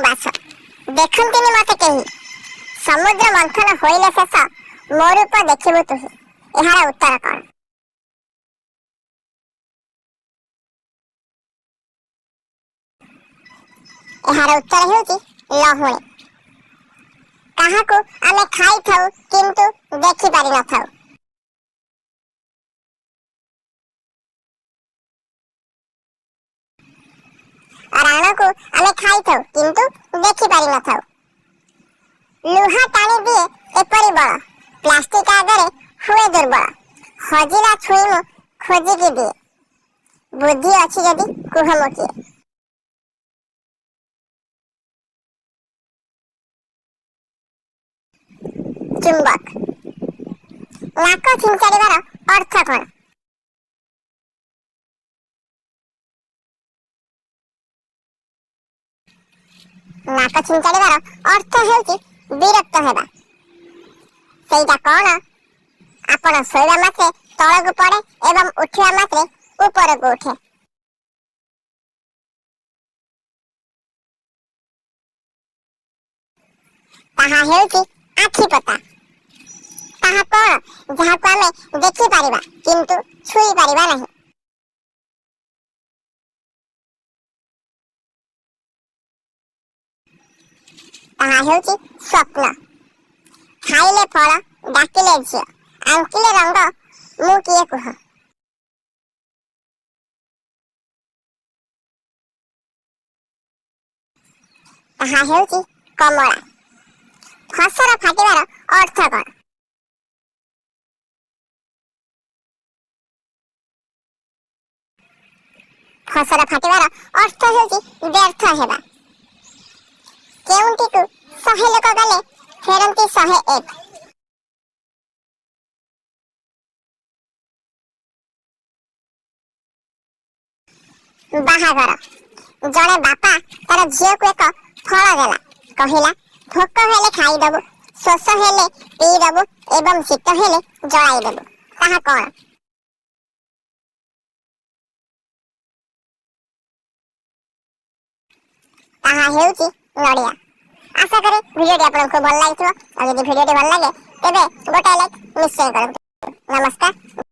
ବାସ। ଦେଖନ୍ତିନି ମତେ କେହି, ସମୁଦ୍ର ମନ୍ଥନ ହୋଇଲେ ଶେଷ, ମୋ ରୂପ ଦେଖିବୁ ତୁହି। ଏହାର ଉତ୍ତର କଣ? ଏହାର ଉତ୍ତର ହେଉଛି ଲହୁଣୀ। କାହାକୁ ଆମେ ଖାଇଥାଉ କିନ୍ତୁ ଦେଖିପାରି ନଥାଉ। ରାଣକୁ ଆମେ ଖାଇଥାଉ କିନ୍ତୁ ଦେଖିପାରି ନଥାଉ। ଲୁହା ଟାଣି ଦିଏ ଏପରି ବଳ, ପ୍ଲାଷ୍ଟିକ ଆଗରେ ହୁଏ ଦୁର୍ବଳ। ହଜିଲା ଛୁଇଁ ମୁଁ ଖୋଜିକି ଦିଏ, ବୁଦ୍ଧି ଅଛି ଯଦି କୁହ ମୁଁ କିଏ? ଚୁମ୍ବକ। ନାକ ଛିଞ୍ଚାଡ଼ିବାର ଅର୍ଥ କଣ? ନାକ ଛିଞ୍ଚାଡ଼ିବାର ଅର୍ଥ ହେଉଛି ବିରକ୍ତ ହେବା। ସେଇଟା କଣ? ଆପଣ ଶୋଇବା ମାତ୍ରେ ତଳକୁ ପଡ଼େ ଏବଂ ଉଠିବା ମାତ୍ରେ ଉପରକୁ ଉଠେ। ତାହା ହେଉଛି ଆଖିପତା। ତାହା କଣ? ଯାହାକୁ ଆମେ ଦେଖିପାରିବା କିନ୍ତୁ ଛୁଇଁ ପାରିବା ନାହିଁ। ତାହା ହେଉଛି ସ୍ୱପ୍ନ। ଖାଇଲେ ଫଳ, ଡାକିଲେ ଝିଅ, ଆଙ୍କିଲେ ରଙ୍ଗ, ମୁଁ କିଏ କୁହ? ତାହା ହେଉଛି କମଳା। ଫସର ଫାଟିବାର ଅର୍ଥ କଣ? ଫସର ଫାଟିବାର ଅର୍ଥ ହେଉଛି ବ୍ୟର୍ଥ ହେବା। କେଉଁଠିକୁ 100 ଲୋକ ଗଲେ ଫେରନ୍ତି 101। ବାହାଘର। ଜଣେ ବାପା ତାର ଝିଅକୁ ଏକ ଫଳ ଦେଲା, କହିଲା ଭୋକ ହେଲେ ଖାଇଦବୁ, ଶୋଷ ହେଲେ ପିଇଦବୁ ଏବଂ ଶୀତ ହେଲେ ଜଳାଇଦବୁ। ତାହା କଣ? ତାହା ହେଉଛି ନଡ଼ିଆ। ଆଶା କରେ ଭିଡ଼ିଓଟି ଆପଣଙ୍କୁ ଭଲ ଲାଗିଥିବ। ଆଉ ଯଦି ଭିଡ଼ିଓଟି ଭଲ ଲାଗେ ତେବେ ଗୋଟାଏ ଲାଇକ୍ ନିଶ୍ଚୟ କରନ୍ତୁ। ନମସ୍କାର।